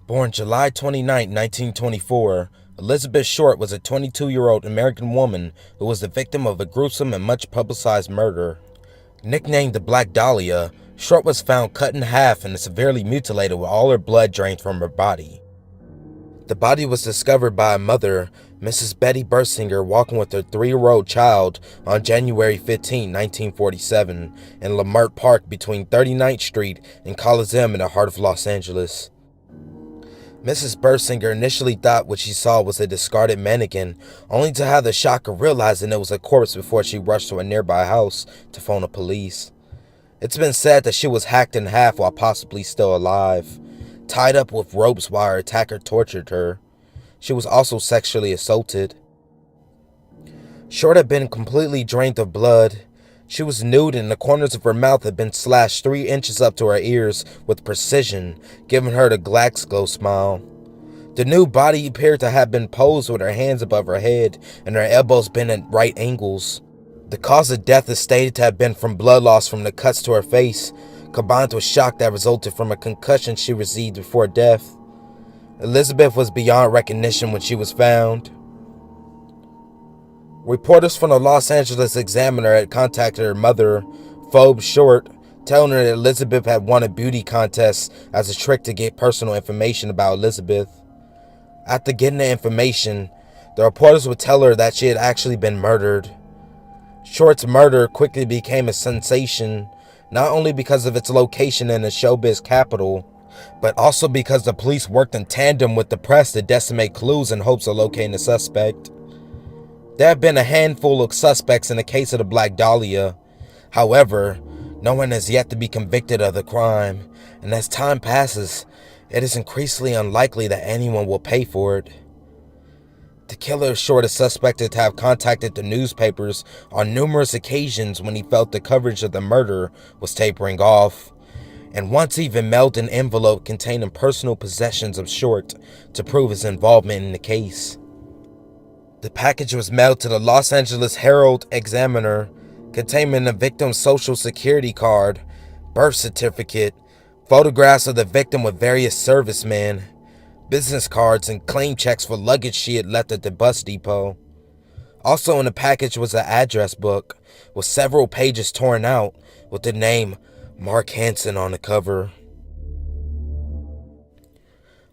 Born July 29, 1924, Elizabeth Short was a 22-year-old American woman who was the victim of a gruesome and much publicized murder. Nicknamed the Black Dahlia, Short was found cut in half and severely mutilated with all her blood drained from her body. The body was discovered by a mother, Mrs. Betty Bersinger, walking with her 3-year-old child on January 15, 1947, in Lamert Park between 39th Street and Coliseum in the heart of Los Angeles. Mrs. Bersinger initially thought what she saw was a discarded mannequin, only to have the shock of realizing it was a corpse before she rushed to a nearby house to phone the police. It's been said that she was hacked in half while possibly still alive, tied up with ropes while her attacker tortured her. She was also sexually assaulted. Short had been completely drained of blood. She was nude and the corners of her mouth had been slashed 3 inches up to her ears with precision, giving her the Glaxo smile. The nude body appeared to have been posed with her hands above her head and her elbows bent at right angles. The cause of death is stated to have been from blood loss from the cuts to her face, combined with shock that resulted from a concussion she received before death. Elizabeth was beyond recognition when she was found. Reporters from the Los Angeles Examiner had contacted her mother, Phoebe Short, telling her that Elizabeth had won a beauty contest as a trick to get personal information about Elizabeth. After getting the information, the reporters would tell her that she had actually been murdered. Short's murder quickly became a sensation, not only because of its location in the showbiz capital, but also because the police worked in tandem with the press to decimate clues in hopes of locating the suspect. There have been a handful of suspects in the case of the Black Dahlia. However, no one has yet to be convicted of the crime, and as time passes, it is increasingly unlikely that anyone will pay for it. The killer of Short is suspected to have contacted the newspapers on numerous occasions when he felt the coverage of the murder was tapering off, and once even mailed an envelope containing personal possessions of Short to prove his involvement in the case. The package was mailed to the Los Angeles Herald-Examiner, containing the victim's social security card, birth certificate, photographs of the victim with various servicemen, business cards, and claim checks for luggage she had left at the bus depot. Also in the package was an address book, with several pages torn out, with the name Mark Hansen on the cover.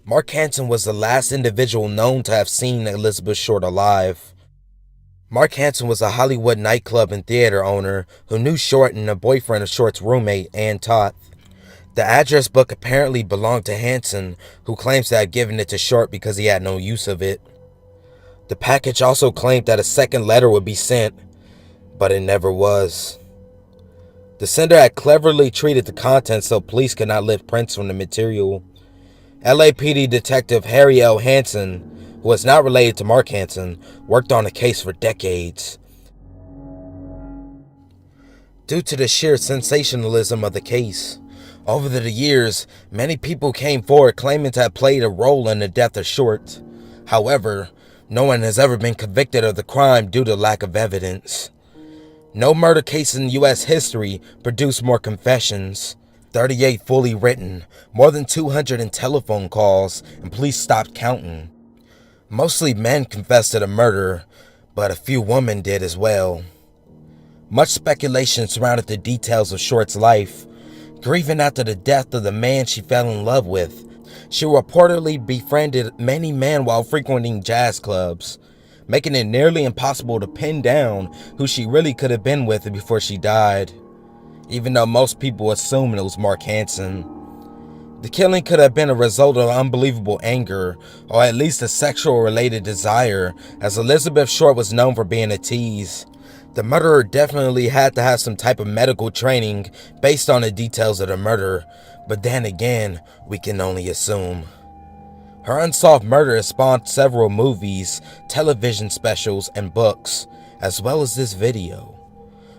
Mark Hansen was the last individual known to have seen Elizabeth Short alive. Mark Hansen was a Hollywood nightclub and theater owner who knew Short and a boyfriend of Short's roommate, Ann Toth. The address book apparently belonged to Hansen, who claims to have given it to Short because he had no use of it. The package also claimed that a second letter would be sent, but it never was. The sender had cleverly treated the contents so police could not lift prints from the material. LAPD Detective Harry L. Hansen, who was not related to Mark Hansen, worked on the case for decades. Due to the sheer sensationalism of the case, over the years, many people came forward claiming to have played a role in the death of Short. However, no one has ever been convicted of the crime due to lack of evidence. No murder case in U.S. history produced more confessions, 38 fully written, more than 200 in telephone calls, and police stopped counting. Mostly men confessed to the murder, but a few women did as well. Much speculation surrounded the details of Short's life. Grieving after the death of the man she fell in love with, she reportedly befriended many men while frequenting jazz clubs, making it nearly impossible to pin down who she really could have been with before she died, even though most people assumed it was Mark Hansen. The killing could have been a result of unbelievable anger, or at least a sexual-related desire, as Elizabeth Short was known for being a tease. The murderer definitely had to have some type of medical training based on the details of the murder, but then again, we can only assume. Her unsolved murder has spawned several movies, television specials, and books, as well as this video.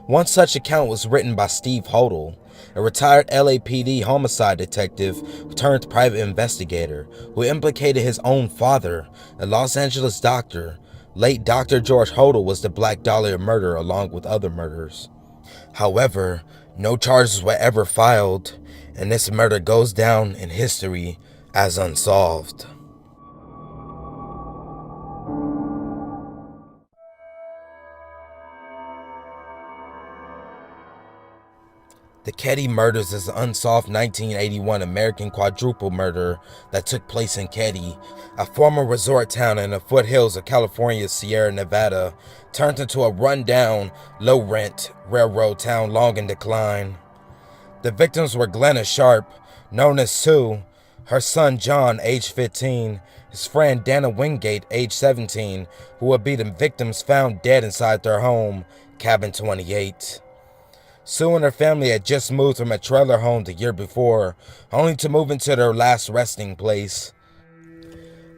One such account was written by Steve Hodel, a retired LAPD homicide detective turned private investigator who implicated his own father, a Los Angeles doctor. Late Dr. George Hodel was the Black Dahlia murder along with other murders. However, no charges were ever filed, and this murder goes down in history as unsolved. The Keddie murders is an unsolved 1981 American quadruple murder that took place in Keddie, a former resort town in the foothills of California's Sierra Nevada, turned into a run-down, low-rent railroad town long in decline. The victims were Glenna Sharp, known as Sue, her son John, age 15, his friend Dana Wingate, age 17, who would be the victims found dead inside their home, Cabin 28. Sue and her family had just moved from a trailer home the year before, only to move into their last resting place.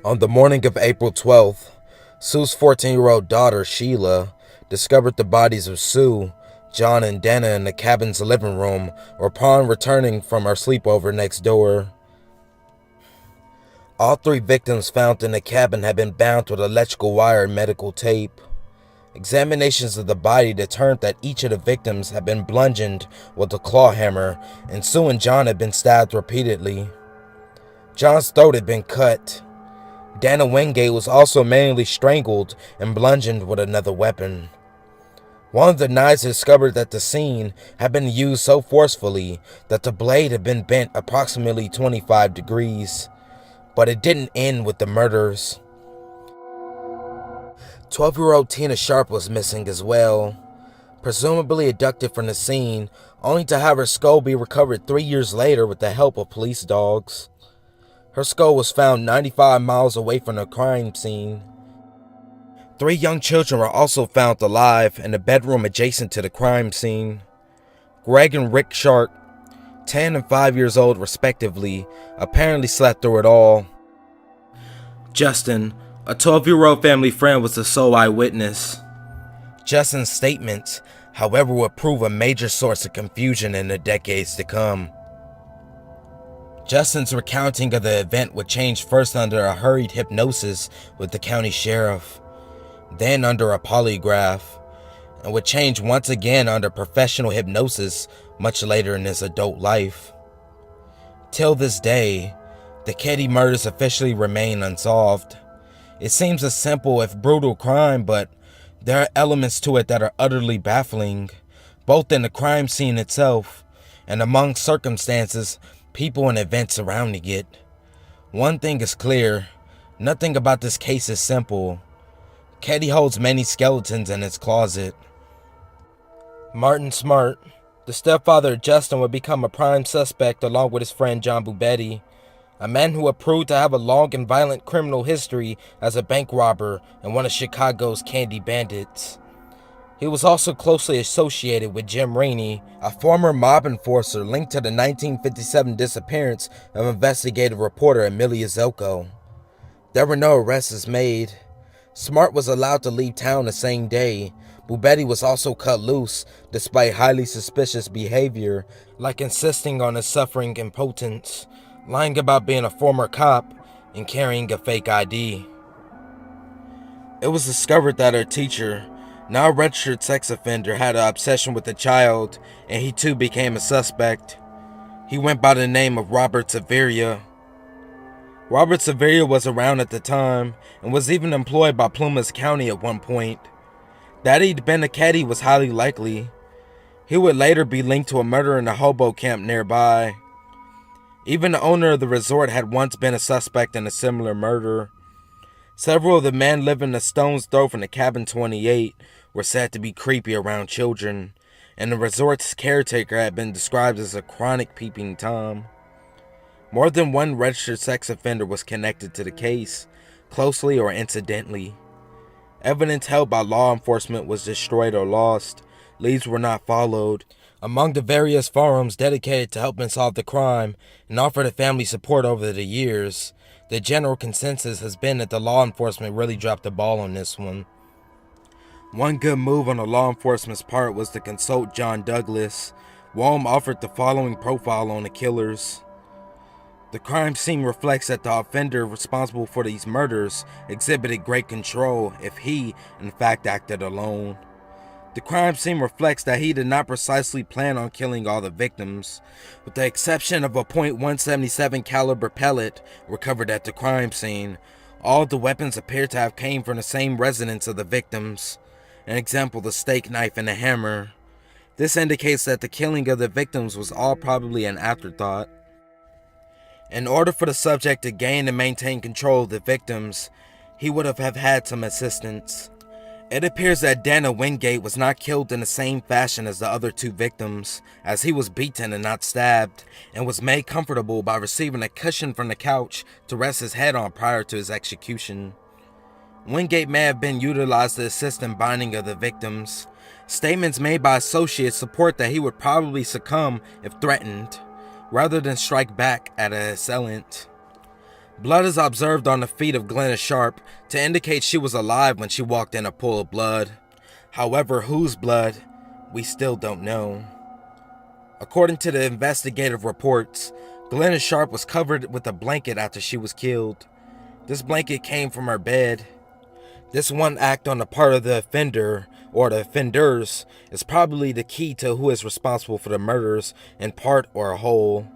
On the morning of April 12th, Sue's 14-year-old daughter, Sheila, discovered the bodies of Sue, John, and Dana in the cabin's living room upon returning from her sleepover next door. All three victims found in the cabin had been bound with electrical wire and medical tape. Examinations of the body determined that each of the victims had been bludgeoned with a claw hammer, and Sue and John had been stabbed repeatedly. John's throat had been cut. Dana Wingate was also manually strangled and bludgeoned with another weapon. One of the knives discovered at the scene had been used so forcefully that the blade had been bent approximately 25 degrees, but it didn't end with the murders. 12-year-old Tina Sharp was missing as well, presumably abducted from the scene, only to have her skull be recovered 3 years later with the help of police dogs. Her skull was found 95 miles away from the crime scene. 3 young children were also found alive in a bedroom adjacent to the crime scene. Greg and Rick Sharp, 10 and 5 years old respectively, apparently slept through it all. Justin, a 12-year-old family friend, was the sole eyewitness. Justin's statements, however, would prove a major source of confusion in the decades to come. Justin's recounting of the event would change first under a hurried hypnosis with the county sheriff, then under a polygraph, and would change once again under professional hypnosis much later in his adult life. Till this day, the Keddie murders officially remain unsolved. It seems a simple if brutal crime, but there are elements to it that are utterly baffling, both in the crime scene itself and among circumstances, people, and events surrounding it. One thing is clear: nothing about this case is simple. Keddie holds many skeletons in its closet. Martin Smart, the stepfather of Justin, would become a prime suspect along with his friend John Bubetti, a man who would prove to have a long and violent criminal history as a bank robber and one of Chicago's candy bandits. He was also closely associated with Jim Rainey, a former mob enforcer linked to the 1957 disappearance of investigative reporter Amelia Zelko. There were no arrests made. Smart was allowed to leave town the same day. Bubetti was also cut loose despite highly suspicious behavior, like insisting on his suffering impotence, lying about being a former cop, and carrying a fake ID. It was discovered that her teacher, now a registered sex offender, had an obsession with the child, and he too became a suspect. He went by the name of Robert Severia. Robert Severia was around at the time, and was even employed by Plumas County at one point. That he'd been a Keddie was highly likely. He would later be linked to a murder in a hobo camp nearby. Even the owner of the resort had once been a suspect in a similar murder. Several of the men living a stone's throw from the Cabin 28 were said to be creepy around children, and the resort's caretaker had been described as a chronic peeping Tom. More than one registered sex offender was connected to the case, closely or incidentally. Evidence held by law enforcement was destroyed or lost. Leads were not followed. Among the various forums dedicated to helping solve the crime and offer the family support over the years, the general consensus has been that the law enforcement really dropped the ball on this one. One good move on the law enforcement's part was to consult John Douglas. Walm offered the following profile on the killers. The crime scene reflects that the offender responsible for these murders exhibited great control if he, in fact, acted alone. The crime scene reflects that he did not precisely plan on killing all the victims, with the exception of a .177 caliber pellet recovered at the crime scene. All the weapons appear to have came from the same residence of the victims. An example, the steak knife and the hammer. This indicates that the killing of the victims was all probably an afterthought. In order for the subject to gain and maintain control of the victims, he would have had some assistance. It appears that Dana Wingate was not killed in the same fashion as the other two victims, as he was beaten and not stabbed, and was made comfortable by receiving a cushion from the couch to rest his head on prior to his execution. Wingate may have been utilized to assist in binding of the victims. Statements made by associates support that he would probably succumb if threatened, rather than strike back at an assailant. Blood is observed on the feet of Glenna Sharp to indicate she was alive when she walked in a pool of blood. However, whose blood, we still don't know. According to the investigative reports, Glenna Sharp was covered with a blanket after she was killed. This blanket came from her bed. This one act on the part of the offender, or the offenders, is probably the key to who is responsible for the murders, in part or whole.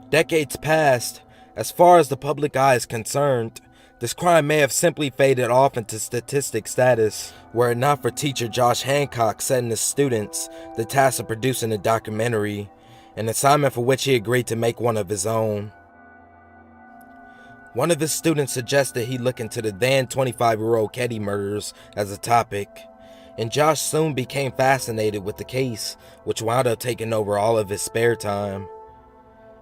Decades passed. As far as the public eye is concerned, this crime may have simply faded off into statistic status, were it not for teacher Josh Hancock setting his students the task of producing a documentary, an assignment for which he agreed to make one of his own. One of his students suggested he look into the then 25-year-old Ketty murders as a topic, and Josh soon became fascinated with the case, which wound up taking over all of his spare time.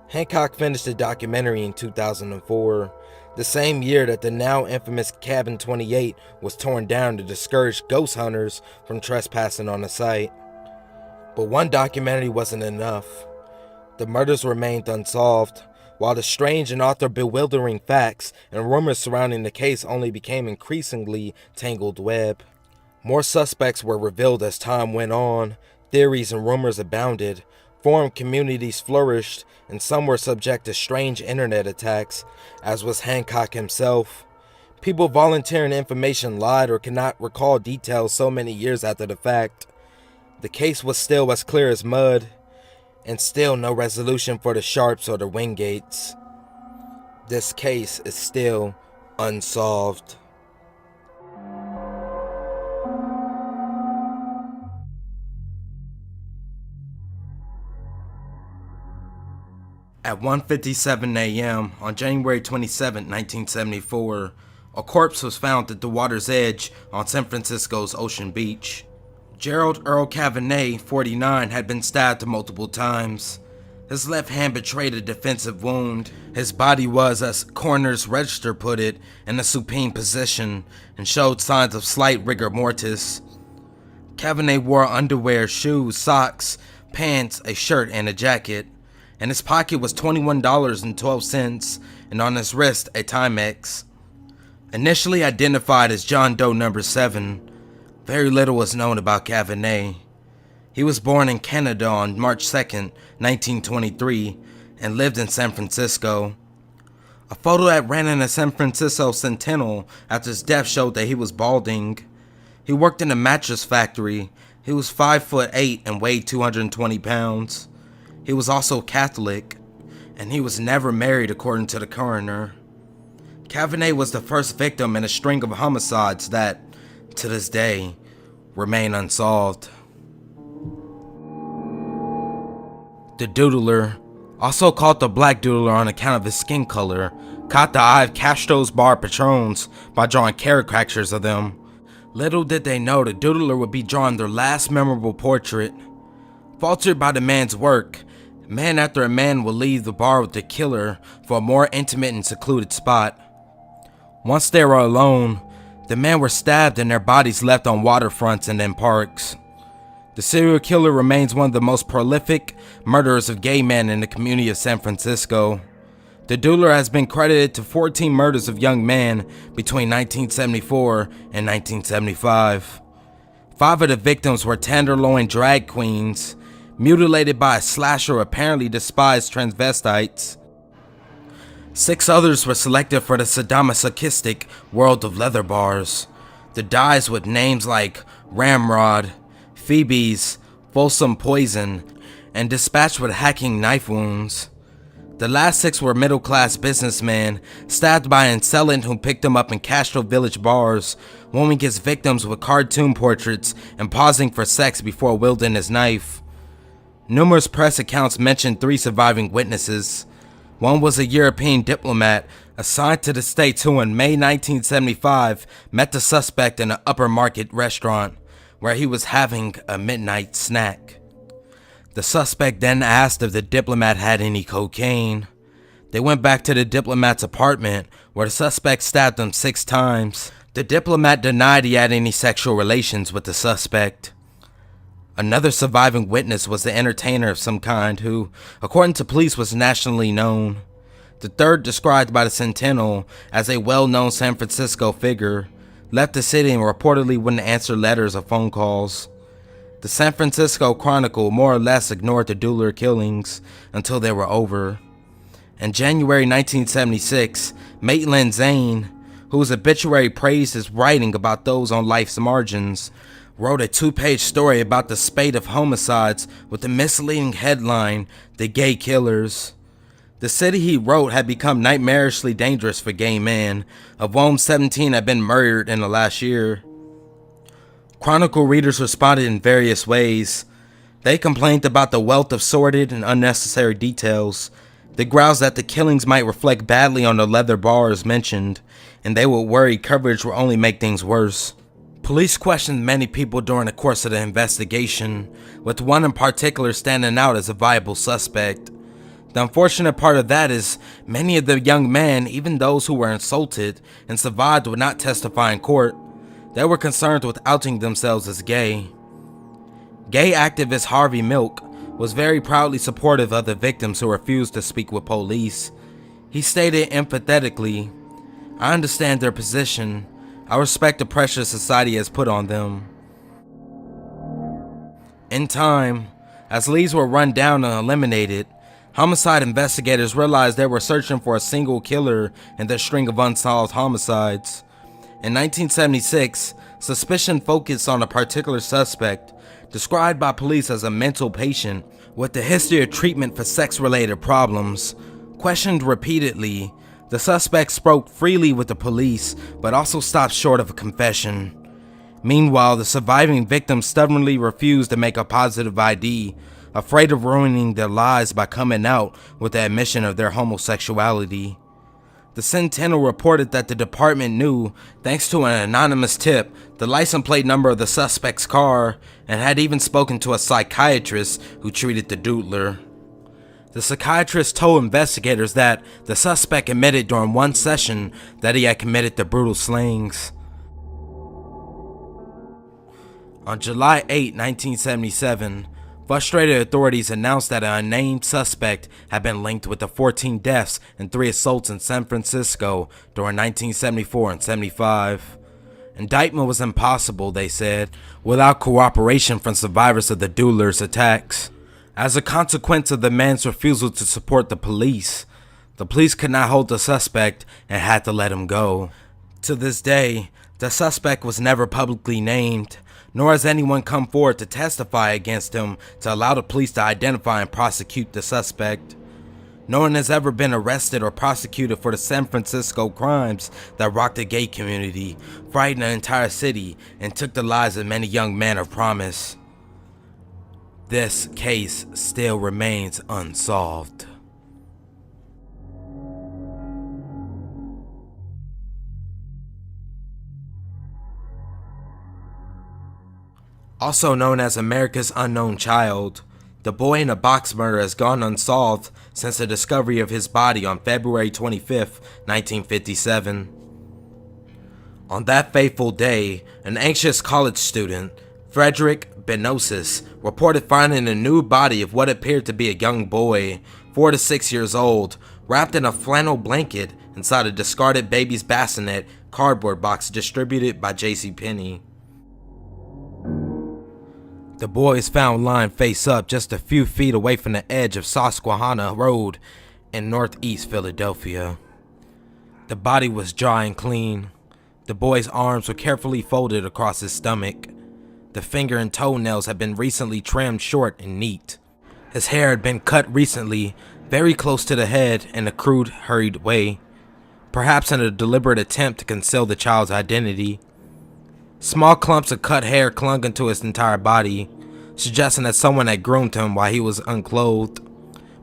Hancock finished the documentary in 2004, the same year that the now infamous Cabin 28 was torn down to discourage ghost hunters from trespassing on the site. But one documentary wasn't enough. The murders remained unsolved, while the strange and often bewildering facts and rumors surrounding the case only became increasingly tangled web. More suspects were revealed as time went on, theories and rumors abounded, forum communities flourished, and some were subject to strange internet attacks, as was Hancock himself. People volunteering information lied or could not recall details so many years after the fact. The case was still as clear as mud, and still no resolution for the Sharps or the Wingates. This case is still unsolved. At 1:57 a.m. on January 27, 1974, a corpse was found at the water's edge on San Francisco's Ocean Beach. Gerald Earl Cavanagh, 49, had been stabbed multiple times. His left hand betrayed a defensive wound. His body was, as coroner's register put it, in a supine position and showed signs of slight rigor mortis. Cavanagh wore underwear, shoes, socks, pants, a shirt, and a jacket. In his pocket was $21.12, and on his wrist a Timex. Initially identified as John Doe number 7, very little was known about Cavanagh. He was born in Canada on March 2nd, 1923, and lived in San Francisco. A photo that ran in the San Francisco Sentinel after his death showed that he was balding. He worked in a mattress factory. He was 5'8" and weighed 220 pounds. He was also Catholic, and he was never married according to the coroner. Cavanagh was the first victim in a string of homicides that, to this day, remain unsolved. The Doodler, also called the Black Doodler on account of his skin color, caught the eye of Castro's bar patrons by drawing caricatures of them. Little did they know the Doodler would be drawing their last memorable portrait. Faltered by the man's work, man after man would leave the bar with the killer for a more intimate and secluded spot. Once they were alone, the men were stabbed and their bodies left on waterfronts and in parks. The serial killer remains one of the most prolific murderers of gay men in the community of San Francisco. The Doodler has been credited to 14 murders of young men between 1974 and 1975. 5 of the victims were tenderloin drag queens, mutilated by a slasher who apparently despised transvestites. 6 others were selected for the sadomasochistic world of leather bars. The dies with names like Ramrod, Phoebe's fulsome poison, and dispatched with hacking knife wounds. The last 6 were middle-class businessmen stabbed by an assailant who picked them up in Castro Village bars, wounding his victims with cartoon portraits and pausing for sex before wielding his knife. Numerous press accounts mentioned 3 surviving witnesses. One was a European diplomat assigned to the States who in May 1975 met the suspect in an upper market restaurant where he was having a midnight snack. The suspect then asked if the diplomat had any cocaine. They went back to the diplomat's apartment where the suspect stabbed him 6 times. The diplomat denied he had any sexual relations with the suspect. Another surviving witness was an entertainer of some kind who, according to police, was nationally known. The third, described by the Sentinel as a well-known San Francisco figure, left the city and reportedly wouldn't answer letters or phone calls. The San Francisco Chronicle more or less ignored the Dueler killings until they were over. In January 1976, Maitland Zane, whose obituary praised his writing about those on life's margins, wrote a 2-page story about the spate of homicides with the misleading headline, "The Gay Killers." The city he wrote had become nightmarishly dangerous for gay men, of whom 17 had been murdered in the last year. Chronicle readers responded in various ways. They complained about the wealth of sordid and unnecessary details. They groused that the killings might reflect badly on the leather bars mentioned, and they would worry coverage would only make things worse. Police questioned many people during the course of the investigation, with one in particular standing out as a viable suspect. The unfortunate part of that is many of the young men, even those who were insulted and survived, would not testify in court. They were concerned with outing themselves as gay. Gay activist Harvey Milk was very proudly supportive of the victims who refused to speak with police. He stated emphatically, "I understand their position. I respect the pressure society has put on them." In time, as leads were run down and eliminated, homicide investigators realized they were searching for a single killer in their string of unsolved homicides. In 1976, suspicion focused on a particular suspect, described by police as a mental patient with a history of treatment for sex-related problems. Questioned repeatedly, the suspect spoke freely with the police, but also stopped short of a confession. Meanwhile, the surviving victims stubbornly refused to make a positive ID, afraid of ruining their lives by coming out with the admission of their homosexuality. The Sentinel reported that the department knew, thanks to an anonymous tip, the license plate number of the suspect's car, and had even spoken to a psychiatrist who treated the Doodler. The psychiatrist told investigators that the suspect admitted during one session that he had committed the brutal slayings. On July 8, 1977, frustrated authorities announced that an unnamed suspect had been linked with the 14 deaths and 3 assaults in San Francisco during 1974 and 75. Indictment was impossible, they said, without cooperation from survivors of the Dueler's attacks. As a consequence of the man's refusal to support the police could not hold the suspect and had to let him go. To this day, the suspect was never publicly named, nor has anyone come forward to testify against him to allow the police to identify and prosecute the suspect. No one has ever been arrested or prosecuted for the San Francisco crimes that rocked the gay community, frightened the entire city, and took the lives of many young men of promise. This case still remains unsolved. Also known as America's Unknown Child, the boy in a box murder has gone unsolved since the discovery of his body on February 25, 1957. On that fateful day, an anxious college student, Frederick Benosis, reported finding a nude body of what appeared to be a young boy, 4 to 6 years old, wrapped in a flannel blanket inside a discarded baby's bassinet cardboard box distributed by JCPenney. The boy is found lying face up just a few feet away from the edge of Susquehanna Road in northeast Philadelphia. The body was dry and clean. The boy's arms were carefully folded across his stomach. The finger and toenails had been recently trimmed short and neat. His hair had been cut recently, very close to the head in a crude, hurried way, perhaps in a deliberate attempt to conceal the child's identity. Small clumps of cut hair clung into his entire body, suggesting that someone had groomed him while he was unclothed,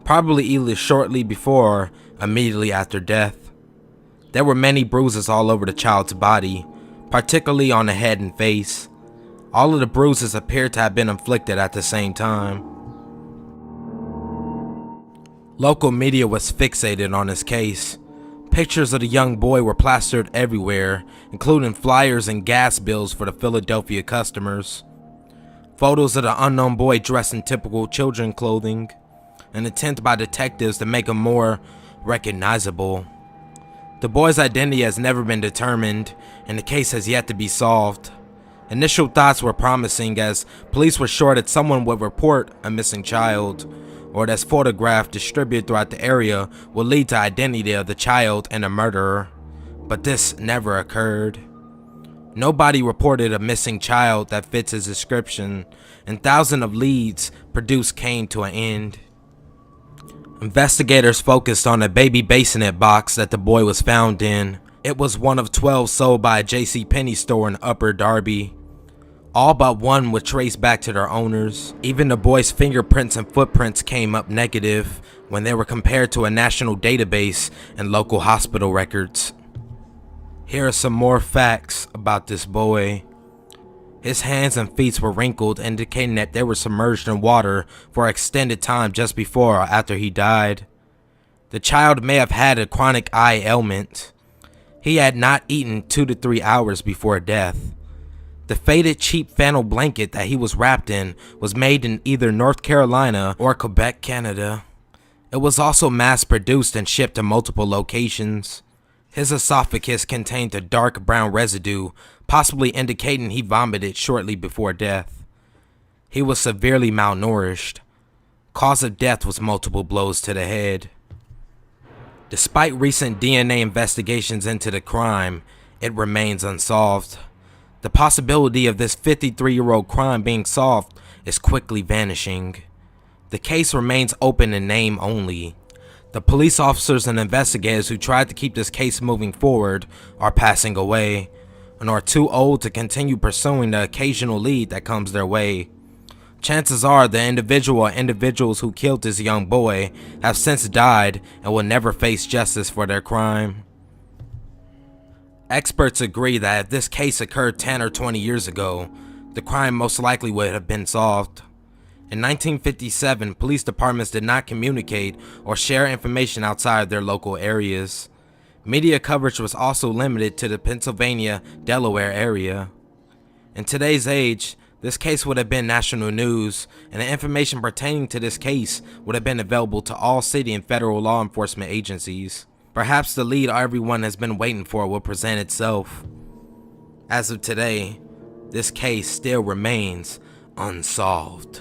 probably either shortly before or immediately after death. There were many bruises all over the child's body, particularly on the head and face. All of the bruises appeared to have been inflicted at the same time. Local media was fixated on this case. Pictures of the young boy were plastered everywhere, including flyers and gas bills for the Philadelphia customers. Photos of the unknown boy dressed in typical children clothing, an attempt by detectives to make him more recognizable. The boy's identity has never been determined, and the case has yet to be solved. Initial thoughts were promising, as police were sure that someone would report a missing child, or that photograph distributed throughout the area would lead to identity of the child and the murderer, but this never occurred. Nobody reported a missing child that fits his description, and thousands of leads produced came to an end. Investigators focused on a baby bassinet box that the boy was found in. It was one of 12 sold by a JCPenney store in Upper Darby. All but one were traced back to their owners. Even the boy's fingerprints and footprints came up negative when they were compared to a national database and local hospital records. Here are some more facts about this boy. His hands and feet were wrinkled, indicating that they were submerged in water for an extended time just before or after he died. The child may have had a chronic eye ailment. He had not eaten 2 to 3 hours before death. The faded cheap flannel blanket that he was wrapped in was made in either North Carolina or Quebec, Canada. It was also mass-produced and shipped to multiple locations. His esophagus contained a dark brown residue, possibly indicating he vomited shortly before death. He was severely malnourished. Cause of death was multiple blows to the head. Despite recent DNA investigations into the crime, it remains unsolved. The possibility of this 53-year-old crime being solved is quickly vanishing. The case remains open in name only. The police officers and investigators who tried to keep this case moving forward are passing away, and are too old to continue pursuing the occasional lead that comes their way. Chances are the individual or individuals who killed this young boy have since died and will never face justice for their crime. Experts agree that if this case occurred 10 or 20 years ago, the crime most likely would have been solved. In 1957, police departments did not communicate or share information outside their local areas. Media coverage was also limited to the Pennsylvania-Delaware area. In today's age, this case would have been national news, and the information pertaining to this case would have been available to all city and federal law enforcement agencies. Perhaps the lead everyone has been waiting for will present itself. As of today, this case still remains unsolved.